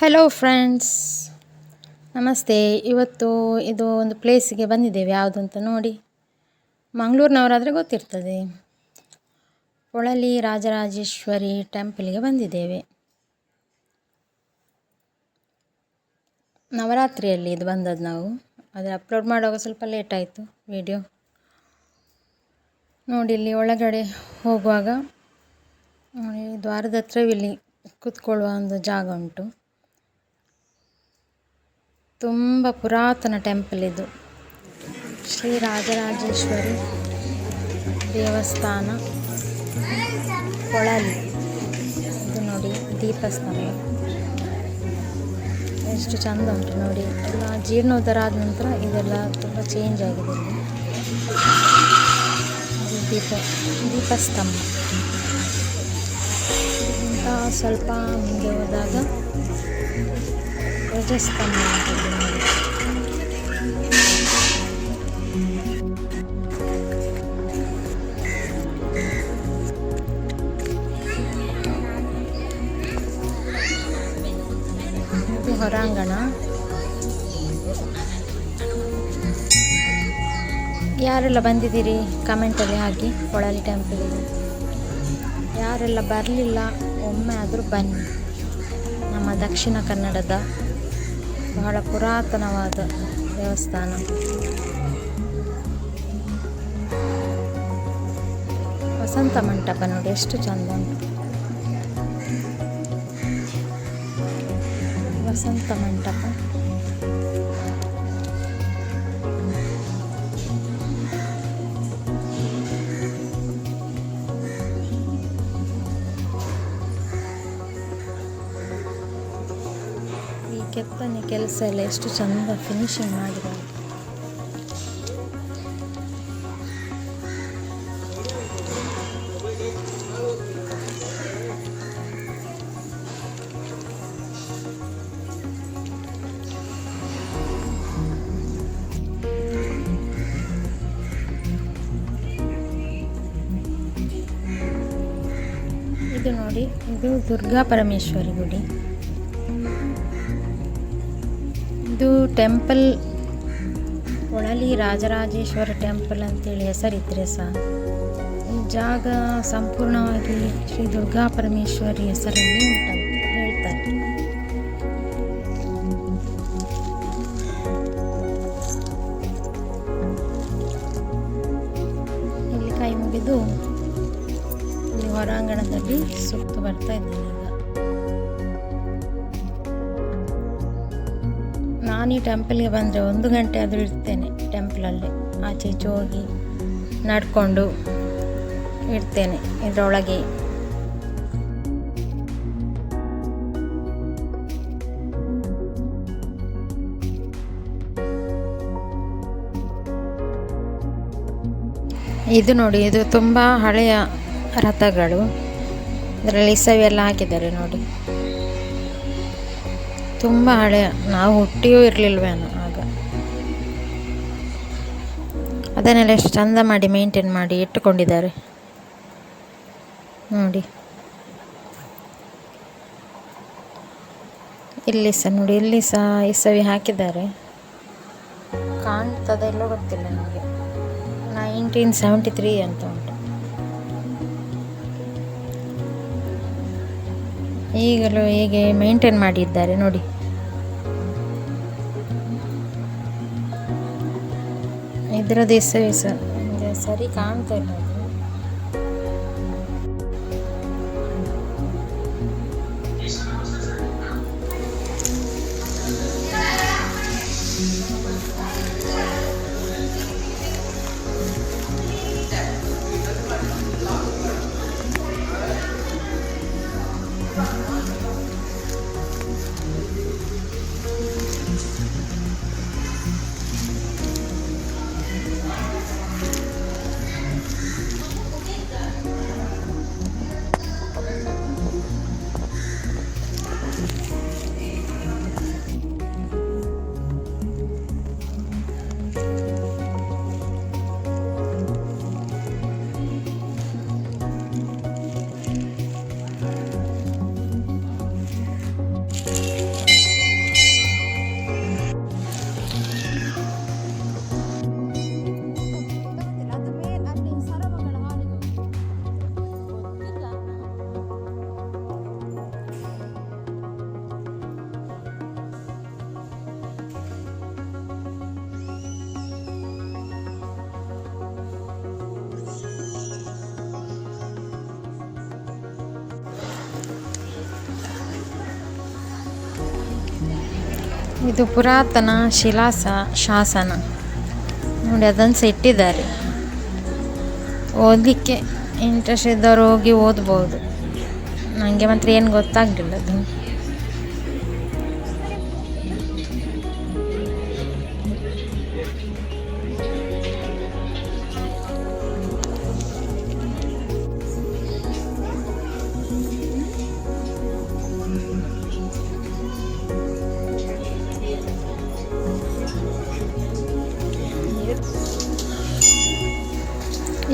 Hello friends, ನಮಸ್ತೆ. ಇವತ್ತು ಇದು ಒಂದು ಪ್ಲೇಸಿಗೆ ಬಂದಿದ್ದೇವೆ. ಯಾವುದು ಅಂತ ನೋಡಿ, ಮಂಗಳೂರಿನವರಾದರೆ ಗೊತ್ತಿರ್ತದೆ. polali ರಾಜರಾಜೇಶ್ವರಿ ಟೆಂಪಲ್ಗೆ ಬಂದಿದ್ದೇವೆ. ನವರಾತ್ರಿಯಲ್ಲಿ ಇದು ಬಂದದ್ದು. ನಾವು ಆದರೆ ಅಪ್ಲೋಡ್ ಮಾಡುವಾಗ ಸ್ವಲ್ಪ ಲೇಟ್ ಆಯಿತು ವಿಡಿಯೋ. ನೋಡಿ, ಇಲ್ಲಿ ಒಳಗಡೆ ಹೋಗುವಾಗ ದ್ವಾರದ ಹತ್ರ ಇಲ್ಲಿ ಕೂತ್ಕೊಳ್ಳುವ ಒಂದು ಜಾಗ ಉಂಟು. ತುಂಬ ಪುರಾತನ ಟೆಂಪಲ್ ಇದು. ಶ್ರೀ ರಾಜರಾಜೇಶ್ವರಿ ದೇವಸ್ಥಾನ polali. ಇದು ನೋಡಿ, ದೀಪಸ್ತಂಭ ಎಷ್ಟು ಚಂದ ಉಂಟು ನೋಡಿ. ಎಲ್ಲ ಜೀರ್ಣೋದ್ಧಾರ ಆದ ನಂತರ ಇದೆಲ್ಲ ತುಂಬ ಚೇಂಜ್ ಆಗಿದೆ. ಇಲ್ಲಿ ದೀಪಸ್ತಂಭ ಇಂಥ ಸ್ವಲ್ಪ ಮುಂದೆ ಹೋದಾಗ ಧ್ವಜಸ್ತಂಭ ಅಂತ ನೋಡಿ. ಇದು ಹೊರಾಂಗಣ. ಯಾರೆಲ್ಲ ಬಂದಿದ್ದೀರಿ ಕಮೆಂಟಲ್ಲಿ ಹಾಕಿ. polali ಟೆಂಪಲ್ಗೆ ಯಾರೆಲ್ಲ ಬರಲಿಲ್ಲ, ಒಮ್ಮೆ ಆದರೂ ಬನ್ನಿ. ನಮ್ಮ ದಕ್ಷಿಣ ಕನ್ನಡದ ಬಹಳ ಪುರಾತನವಾದ ದೇವಸ್ಥಾನ. ವಸಂತ ಮಂಟಪ ನೋಡಿ ಎಷ್ಟು ಚಂದ ಉಂಟು. ವಸಂತ ಮಂಟಪ ಕೆತ್ತನೆ ಕೆಲಸ ಎಲ್ಲ ಎಷ್ಟು ಚಂದ ಫಿನಿಶಿಂಗ್ ಮಾಡಿದ್ದಾರೆ. ಇದು ನೋಡಿ, ಇದು ದುರ್ಗಾ ಪರಮೇಶ್ವರಿ ಗುಡಿ. ಇದು ಟೆಂಪಲ್ polali ರಾಜರಾಜೇಶ್ವರಿ ಟೆಂಪಲ್ ಅಂತೇಳಿ ಹೆಸರಿದ್ದರೆ ಸಹ ಈ ಜಾಗ ಸಂಪೂರ್ಣವಾಗಿ ಶ್ರೀ ದುರ್ಗಾ ಪರಮೇಶ್ವರಿ ಹೆಸರಲ್ಲಿ ಉಂಟಂತ ಹೇಳ್ತಾರೆ. ಇಲ್ಲಿ ಕೈ ಮುಗಿದು ಇಲ್ಲಿ ಹೊರಾಂಗಣದಲ್ಲಿ ಸುತ್ತು ಬರ್ತಾ ಇದ್ದೇನೆ. ಈಗ ನಾನು ಈ ಟೆಂಪಲ್ಗೆ ಬಂದರೆ 1 ಗಂಟೆ ಆದರೂ ಇರ್ತೇನೆ ಟೆಂಪಲಲ್ಲಿ. ಆಚೆ ಈಚೆ ಹೋಗಿ ನಡ್ಕೊಂಡು ಇರ್ತೇನೆ ಇದರೊಳಗೆ. ಇದು ನೋಡಿ, ಇದು ತುಂಬ ಹಳೆಯ ರಥಗಳು. ಇದರಲ್ಲಿ ಇಸವೆಲ್ಲ ಹಾಕಿದ್ದಾರೆ ನೋಡಿ. ತುಂಬ ಹಳೆಯ, ನಾವು ಹುಟ್ಟಿಯೂ ಇರಲಿಲ್ವೇನೋ ಆಗ. ಅದನ್ನೆಲ್ಲ ಎಷ್ಟು ಚಂದ ಮಾಡಿ ಮೇಂಟೈನ್ ಮಾಡಿ ಇಟ್ಟುಕೊಂಡಿದ್ದಾರೆ ನೋಡಿ. ಇಲ್ಲಿ ಸಹ ನೋಡಿ, ಇಲ್ಲಿ ಸಹ ಇಸವಿ ಹಾಕಿದ್ದಾರೆ. ಕಾಣ್ತದೆಲ್ಲೋ ಗೊತ್ತಿಲ್ಲ ನನಗೆ. 1973 ಅಂತ ಉಂಟು. ಈಗಲೂ ಹೇಗೆ ಮೇಂಟೈನ್ ಮಾಡಿದ್ದಾರೆ ನೋಡಿ. ಇದರ ದಿವಸ ಸರಿ ಕಾಣ್ತಾ ಇಲ್ಲ ಅದು. ಇದು ಪುರಾತನ ಶಾಸನ ನೋಡಿ, ಅದನ್ನು ಸಹ ಇಟ್ಟಿದ್ದಾರೆ. ಓದಲಿಕ್ಕೆ ಇಂಟ್ರೆಸ್ಟ್ ಇದ್ದವರು ಹೋಗಿ ಓದ್ಬೋದು. ನನಗೆ ಮಾತ್ರ ಏನು ಗೊತ್ತಾಗಲಿಲ್ಲ ಅದು.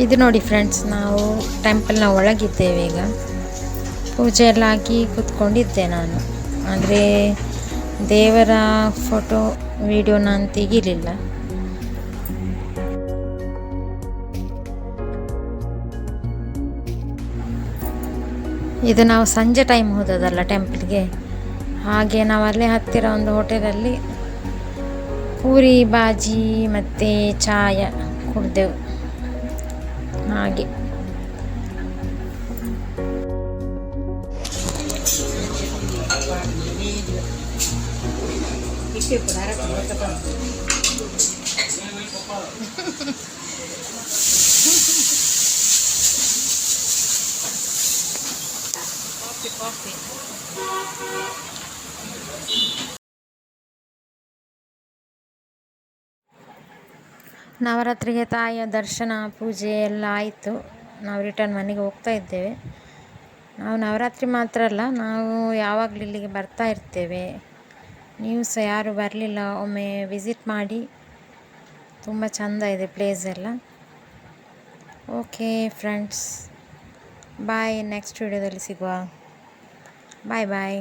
ಇದು ನೋಡಿ ಫ್ರೆಂಡ್ಸ್, ನಾವು ಟೆಂಪಲ್ನ ಒಳಗಿದ್ದೇವೆ ಈಗ. ಪೂಜೆ ಎಲ್ಲ ಆಗಿ ಕೂತ್ಕೊಂಡಿದ್ದೆ ನಾನು. ಆದರೆ ದೇವರ ಫೋಟೋ ವಿಡಿಯೋ ನಾನು ತೆಗಿಲಿಲ್ಲ. ಇದು ನಾವು ಸಂಜೆ ಟೈಮ್ ಹೋದದಲ್ಲ ಟೆಂಪಲ್ಗೆ, ಹಾಗೆ ನಾವು ಅಲ್ಲೇ ಹತ್ತಿರ ಒಂದು ಹೋಟೆಲಲ್ಲಿ ಪೂರಿ ಬಾಜಿ ಮತ್ತು ಚಾಯ ಕುಡಿದೆವು ಹಾಗೆ. ನವರಾತ್ರಿಗೆ ತಾಯಿಯ ದರ್ಶನ ಪೂಜೆ ಎಲ್ಲ ಆಯಿತು. ನಾವು ರಿಟರ್ನ್ ಮನೆಗೆ ಹೋಗ್ತಾ ಇದ್ದೇವೆ. ನಾವು ನವರಾತ್ರಿ ಮಾತ್ರ ಅಲ್ಲ, ನಾವು ಯಾವಾಗಲೂ ಇಲ್ಲಿಗೆ ಬರ್ತಾ ಇರ್ತೇವೆ. ನೀವು ಸಹ ಯಾರು ಬರಲಿಲ್ಲ, ಒಮ್ಮೆ ವಿಸಿಟ್ ಮಾಡಿ. ತುಂಬ ಚೆಂದ ಇದೆ ಪ್ಲೇಸ್ ಎಲ್ಲ. ಓಕೆ ಫ್ರೆಂಡ್ಸ್, ಬಾಯ್. ನೆಕ್ಸ್ಟ್ ವಿಡಿಯೋದಲ್ಲಿ ಸಿಗುವ. ಬಾಯ್ ಬಾಯ್.